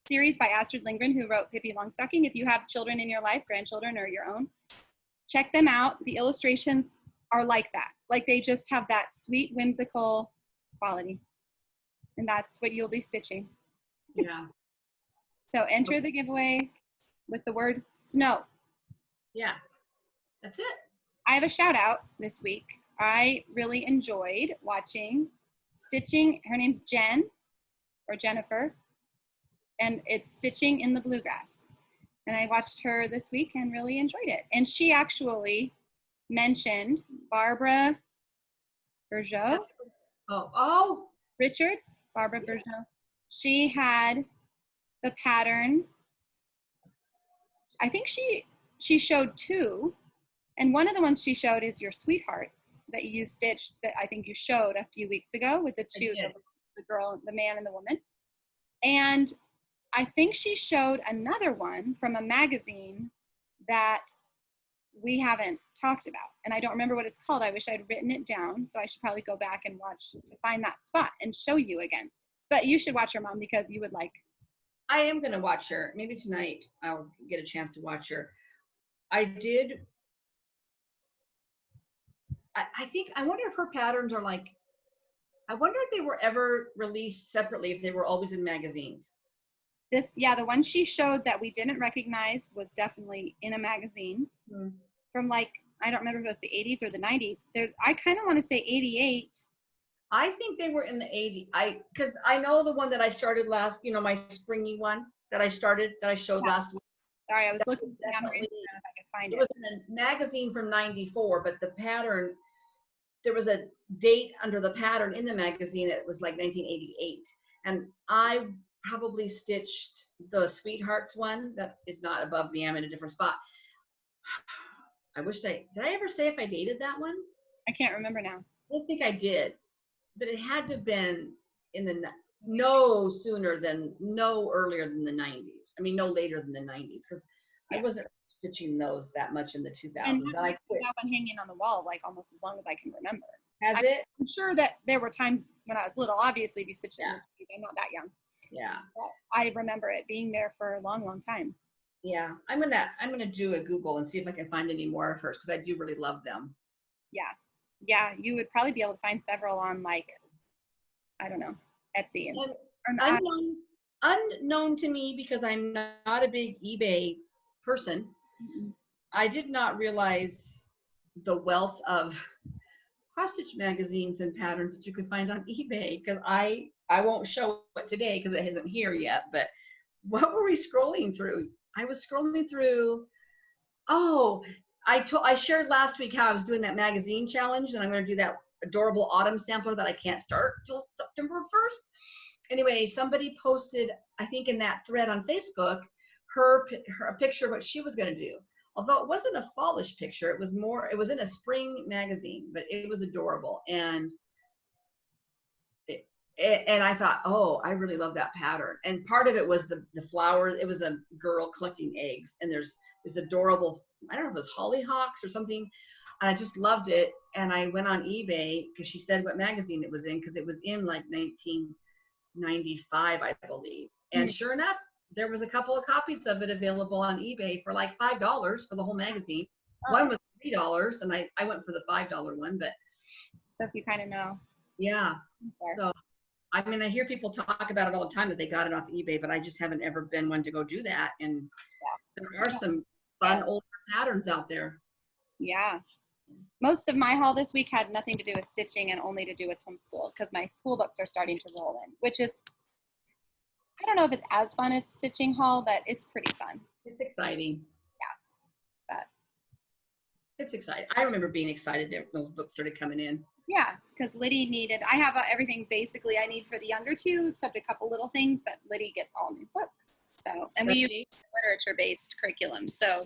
series by Astrid Lindgren, who wrote Pippi Longstocking. If you have children in your life, grandchildren or your own, check them out. The illustrations are like that. Like they just have that sweet, whimsical quality. And that's what you'll be stitching. Yeah. So enter the giveaway with the word snow. Yeah. That's it. I have a shout out this week. I really enjoyed watching Stitching. Her name's Jen or Jennifer, and it's Stitching in the Bluegrass. And I watched her this week and really enjoyed it. And she actually mentioned Barbara Bergeau Oh, Richards, Barbara Bergeau. She had the pattern. I think she showed two, and one of the ones she showed is your sweethearts that you stitched that I think you showed a few weeks ago with the two, the girl, the man, and the woman. And I think she showed another one from a magazine that we haven't talked about, and I don't remember what it's called. I wish I'd written it down, so I should probably go back and watch to find that spot and show you again. But you should watch her, Mom, because you would like. I am going to watch her. Maybe tonight I'll get a chance to watch her. I think, I wonder if her patterns are like, I wonder if they were ever released separately, if they were always in magazines. This, yeah, the one she showed that we didn't recognize was definitely in a magazine from like, I don't remember if it was the 80s or the 90s. There, I kind of want to say 88. I think they were in the 80s. Because I know the one that I started last, my springy one that I showed last week. Sorry, I was looking down her Instagram if I could find it. It was in a magazine from 94, but the pattern, there was a date under the pattern in the magazine. It was like 1988. And I probably stitched the Sweethearts one. That is not above me. I'm in a different spot. Did I ever say if I dated that one? I can't remember now. I don't think I did, but it had to have been no earlier than the 90s. I mean, no later than the 90s, because I wasn't stitching those that much in the 2000s. And I quit. That one hanging on the wall like almost as long as I can remember. I'm sure that there were times when I was little, obviously, we stitched them. I'm not that young. Yeah. But I remember it being there for a long, long time. Yeah, I'm gonna do a Google and see if I can find any more of hers, because I do really love them. Yeah, you would probably be able to find several on, like, I don't know, Etsy and unknown to me, because I'm not a big eBay person. Mm-hmm. I did not realize the wealth of cross-stitch magazines and patterns that you could find on eBay, because I won't show it today because it isn't here yet. But what were we scrolling through? I was scrolling through. I shared last week how I was doing that magazine challenge, and I'm going to do that adorable autumn sampler that I can't start till September 1st. Anyway, somebody posted, I think in that thread on Facebook, a picture of what she was going to do. Although it wasn't a fallish picture, it was in a spring magazine, but it was adorable. And I thought, oh, I really love that pattern. And part of it was the flowers. It was a girl collecting eggs, and there's this adorable, I don't know if it was hollyhocks or something. And I just loved it. And I went on eBay because she said what magazine it was in, because it was in like 1995, I believe. And sure enough, there was a couple of copies of it available on eBay for like $5 for the whole magazine. One was $3, and I went for the $5 one. But so if you kind of know. Yeah. So I mean, I hear people talk about it all the time that they got it off eBay, but I just haven't ever been one to go do that. And there are some fun older patterns out there. Yeah. Most of my haul this week had nothing to do with stitching and only to do with homeschool, because my school books are starting to roll in, which is, I don't know if it's as fun as stitching haul, but it's pretty fun. It's exciting. Yeah. But it's exciting. I remember being excited that those books started coming in. Yeah, because Liddy needed, I have everything basically I need for the younger two, except a couple little things, but Liddy gets all new books. So, and we use literature-based curriculum. So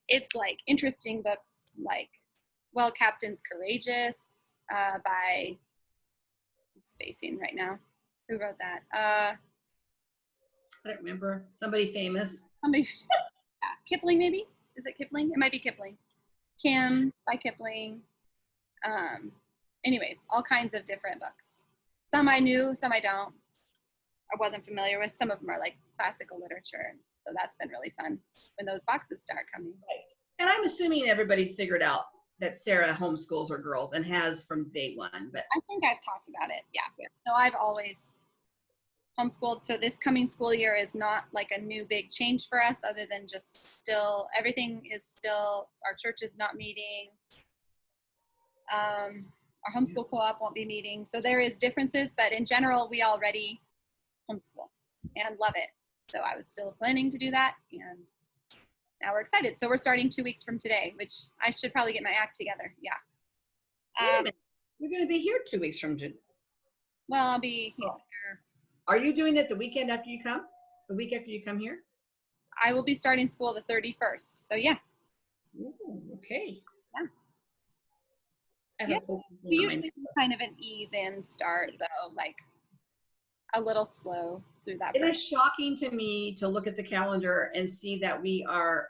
it's like interesting books like, well, Captain's Courageous by, I'm spacing right now. Who wrote that? I don't remember. Somebody famous. Somebody, Kipling maybe? Is it Kipling? It might be Kipling. Kim by Kipling. Anyways, all kinds of different books. Some I knew, some I don't. I wasn't familiar with. Some of them are like classical literature. So that's been really fun when those boxes start coming. Right. And I'm assuming everybody's figured out that Sarah homeschools her girls and has from day one. But I think I've talked about it. Yeah. So I've always homeschooled. So this coming school year is not like a new big change for us, other than just still, everything is still, our church is not meeting. Our homeschool co-op won't be meeting. So there is differences, but in general, we already homeschool and love it. So I was still planning to do that, and now we're excited. So we're starting 2 weeks from today, which I should probably get my act together. Yeah. Wait a minute. You're going to be here 2 weeks from today. Well, I'll be here. Are you doing it the weekend after you come? The week after you come here? I will be starting school the 31st. So yeah. Ooh, okay. Yeah. I Yeah. have hope We usually do kind of an ease in start though, like a little slow through that. It is shocking to me to look at the calendar and see that we are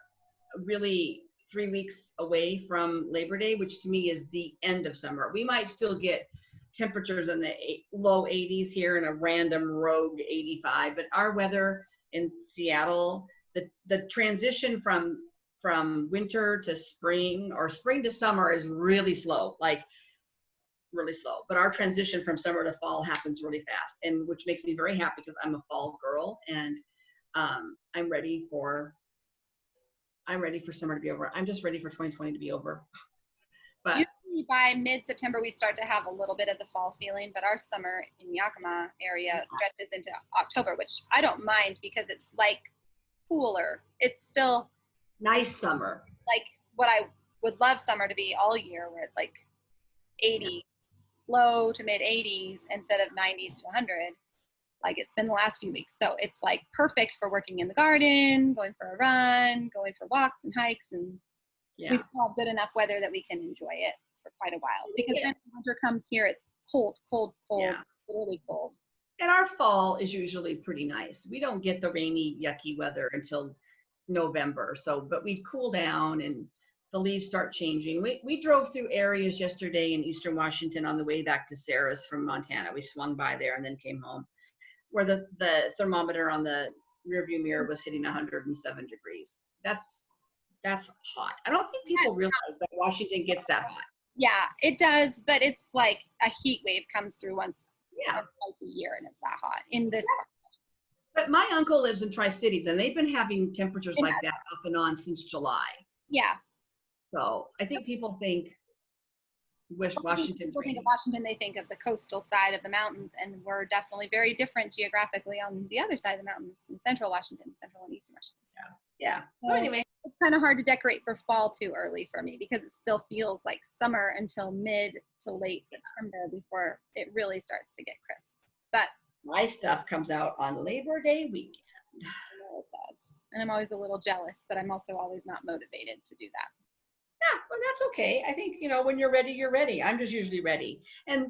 really 3 weeks away from Labor Day, which to me is the end of summer. We might still get temperatures in the low 80s here and a random rogue 85, but our weather in Seattle, the transition from winter to spring or spring to summer is really slow, like really slow. But our transition from summer to fall happens really fast, and which makes me very happy because I'm a fall girl, and I'm ready for summer to be over. I'm just ready for 2020 to be over. But usually by mid-September we start to have a little bit of the fall feeling, but our summer in Yakima area stretches into October, which I don't mind because it's like cooler. It's still nice summer. Like what I would love summer to be all year, where it's like 80, low to mid 80s instead of 90s to 100. Like it's been the last few weeks. So it's like perfect for working in the garden, going for a run, going for walks and hikes, and we still have good enough weather that we can enjoy it for quite a while. Because then when winter comes here, it's cold, literally cold. And our fall is usually pretty nice. We don't get the rainy, yucky weather until November. So, but we cool down and the leaves start changing. We drove through areas yesterday in Eastern Washington on the way back to Sarah's from Montana. We swung by there and then came home, where the thermometer on the rearview mirror was hitting 107 degrees. That's hot. I don't think people realize that Washington gets that hot. Yeah, it does, but it's like a heat wave comes through once or twice a year, and it's that hot in this part. But my uncle lives in Tri-Cities, and they've been having temperatures like that off and on since July. Yeah. So I think people think Washington. People think of Washington, they think of the coastal side of the mountains, and we're definitely very different geographically on the other side of the mountains in central Washington, central and eastern Washington. Yeah. So anyway, it's kind of hard to decorate for fall too early for me because it still feels like summer until mid to late September before it really starts to get crisp. But my stuff comes out on Labor Day weekend. I know it does. And I'm always a little jealous, but I'm also always not motivated to do that. Yeah, well, that's okay. I think, when you're ready, you're ready. I'm just usually ready. And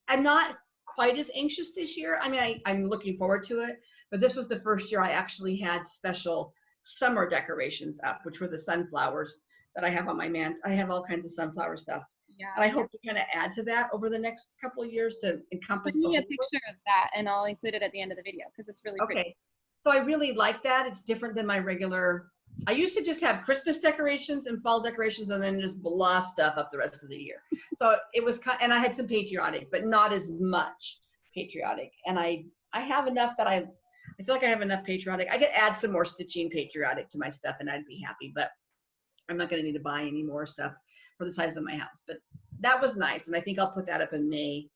I'm not quite as anxious this year. I mean, I'm looking forward to it, but this was the first year I actually had special summer decorations up, which were the sunflowers that I have on my I have all kinds of sunflower stuff. Yeah. And I hope to kind of add to that over the next couple of years to encompass. Put me a picture of that and I'll include it at the end of the video because it's really pretty. Okay. So I really like that. It's different than my regular. I used to just have Christmas decorations and fall decorations and then just blah stuff up the rest of the year. So it was and I had some patriotic, but not as much patriotic. And I have enough that I feel like I have enough patriotic. I could add some more stitching patriotic to my stuff and I'd be happy, but I'm not going to need to buy any more stuff for the size of my house. But that was nice. And I think I'll put that up in May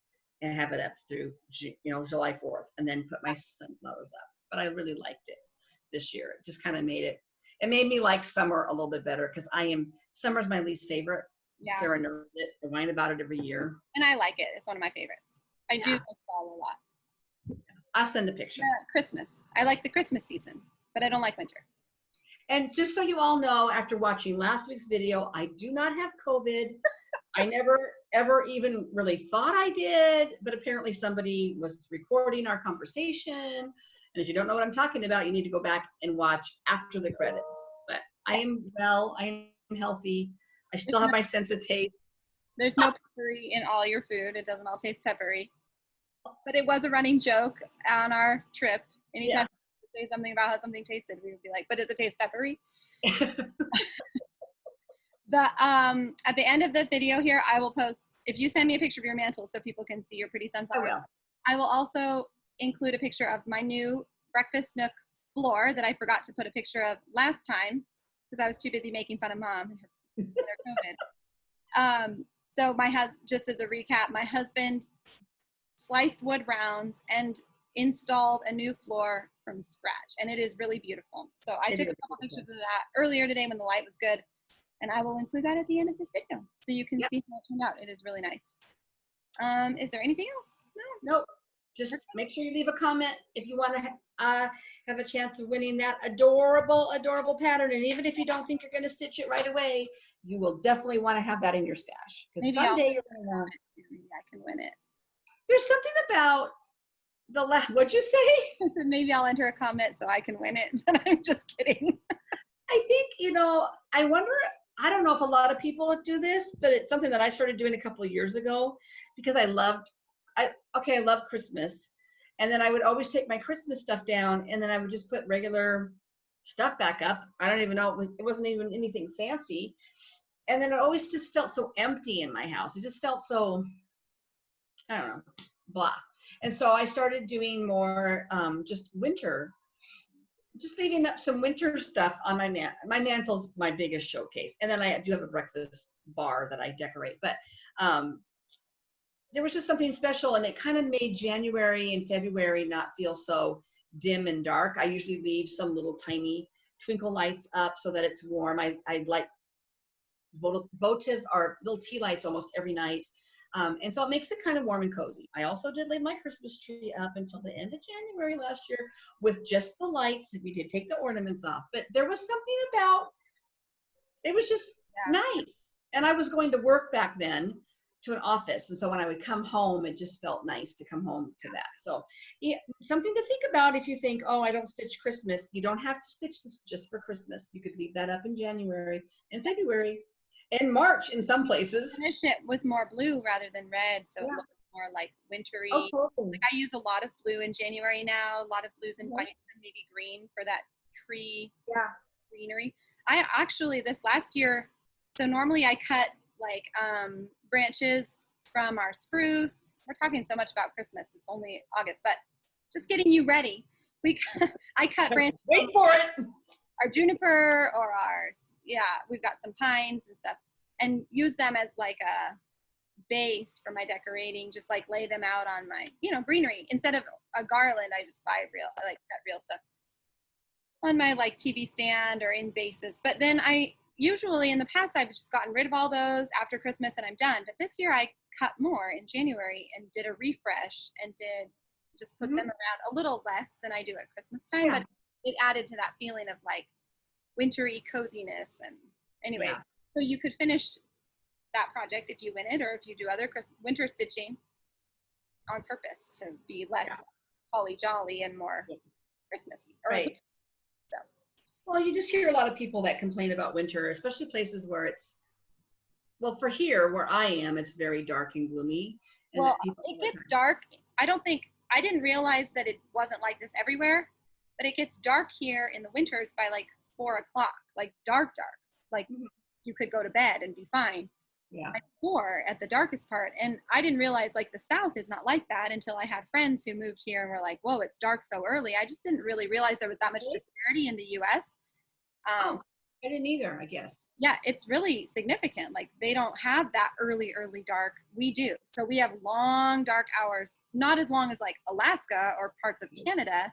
and have it up through, July 4th and then put my sunflowers up. But I really liked it this year. It just kind of made me like summer a little bit better because summer's my least favorite. Yeah. Sarah knows it. I whine about it every year. And I like it. It's one of my favorites. I do like fall a lot. I'll send a picture. Christmas. I like the Christmas season, but I don't like winter. And just so you all know, after watching last week's video, I do not have COVID. I never, ever even really thought I did, but apparently somebody was recording our conversation. And if you don't know what I'm talking about, you need to go back and watch after the credits. But I am well, I am healthy. I still have my sense of taste. There's no peppery in all your food. It doesn't all taste peppery. But it was a running joke on our trip. Anytime you say something about how something tasted, we would be like, but does it taste peppery? At the end of the video here, I will post, if you send me a picture of your mantle so people can see your pretty sunflower, I will also include a picture of my new breakfast nook floor that I forgot to put a picture of last time because I was too busy making fun of Mom and her COVID. So just as a recap, my husband sliced wood rounds and installed a new floor from scratch, and it is really beautiful. So I took a couple pictures of that earlier today when the light was good, and I will include that at the end of this video so you can see how it turned out. It is really nice. Is there anything else? No. Nope. Just make sure you leave a comment if you want to have a chance of winning that adorable, adorable pattern. And even if you don't think you're going to stitch it right away, you will definitely want to have that in your stash. Because someday you're going to want it. Maybe I can win it. There's something about what'd you say? I said maybe I'll enter a comment so I can win it, but I'm just kidding. I think, I wonder, I don't know if a lot of people do this, but it's something that I started doing a couple of years ago because I love Christmas. And then I would always take my Christmas stuff down and then I would just put regular stuff back up. I don't even know, it wasn't even anything fancy. And then it always just felt so empty in my house. It just felt so, I don't know, blah. And so I started doing more just winter, just leaving up some winter stuff on my mantle's my biggest showcase. And then I do have a breakfast bar that I decorate. But there was just something special, and it kind of made January and February not feel so dim and dark. I usually leave some little tiny twinkle lights up so that it's warm. I like votive or little tea lights almost every night. And so it makes it kind of warm and cozy. I also did leave my Christmas tree up until the end of January last year with just the lights. We did take the ornaments off, but there was something about, it was just nice. And I was going to work back then to an office. And so when I would come home, it just felt nice to come home to that. So yeah, something to think about if you think, oh, I don't stitch Christmas. You don't have to stitch this just for Christmas. You could leave that up in January and February. In March in some places. Finish it with more blue rather than red, so it looks more like wintry. Oh, cool. Like I use a lot of blue in January now, a lot of blues and whites and maybe green for that tree greenery. I actually, this last year, so normally I cut like branches from our spruce. We're talking so much about Christmas, it's only August, but just getting you ready. I cut branches. Wait for it. Our juniper or ours. Yeah, we've got some pines and stuff, and use them as like a base for my decorating. Just like lay them out on my, greenery. Instead of a garland, I just buy I like that real stuff on my like TV stand or in vases. But then I usually in the past I've just gotten rid of all those after Christmas and I'm done. But this year I cut more in January and did a refresh and did just put them around a little less than I do at Christmas time, but it added to that feeling of like wintry coziness. And anyway, so you could finish that project if you win it, or if you do other winter stitching on purpose to be less holly jolly and more Christmassy. Right. So. Well, you just hear a lot of people that complain about winter, especially places where it's, well, for here where I am, it's very dark and gloomy. And well, it gets dark. I didn't realize that it wasn't like this everywhere, but it gets dark here in the winters by like 4 o'clock, like dark, like you could go to bed and be fine. Yeah. At 4 at the darkest part. And I didn't realize like the South is not like that until I had friends who moved here and were like, whoa, it's dark so early. I just didn't really realize there was that much disparity in the US. I didn't either, I guess. Yeah, it's really significant. Like they don't have that early dark. We do. So we have long dark hours, not as long as like Alaska or parts of Canada,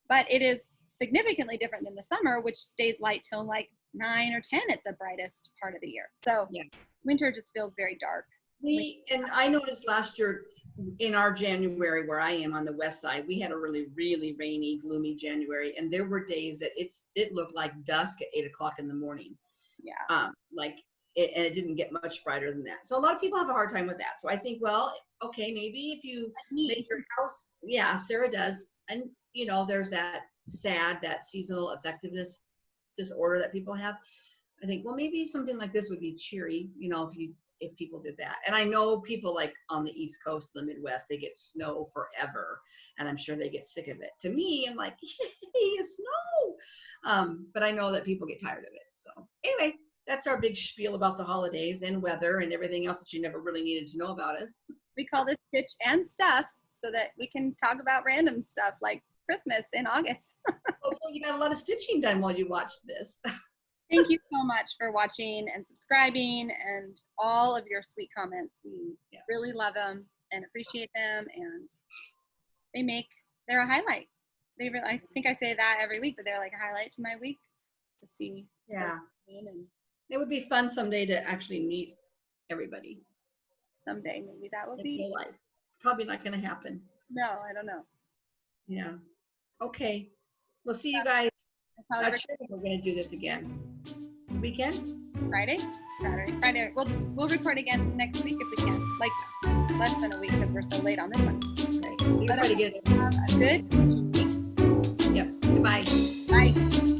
but it is significantly different than the summer, which stays light till like 9 or 10 at the brightest part of the year. So winter just feels very dark. And I noticed last year in our January where I am on the west side, we had a really, really rainy, gloomy January. And there were days that it looked like dusk at 8 o'clock in the morning. Yeah. And it didn't get much brighter than that. So a lot of people have a hard time with that. So I think, well, okay, maybe if you make your house, Sarah does. And there's that seasonal effectiveness disorder that people have. I think, well, maybe something like this would be cheery, if people did that. And I know people like on the East Coast, the Midwest, they get snow forever, and I'm sure they get sick of it. To me, I'm like, yay, snow! But I know that people get tired of it. So anyway, that's our big spiel about the holidays and weather and everything else that you never really needed to know about us. We call this Stitch and Stuff so that we can talk about random stuff like Christmas in August. Hopefully you got a lot of stitching done while you watched this. Thank you so much for watching and subscribing and all of your sweet comments. We really love them and appreciate them, and they're a highlight. I think I say that every week, but they're like a highlight to my week to see. Yeah. And It would be fun someday to actually meet everybody someday maybe that will in be. real life. Probably not going to happen. No, I don't know. Yeah. Okay. We'll see you guys. Probably Not sure if we're going to do this again. Weekend? Friday, Friday. We'll record again next week if we can. Like less than a week because we're so late on this one. Okay. We'll try to get it. Have a good week. Yep. Goodbye. Bye.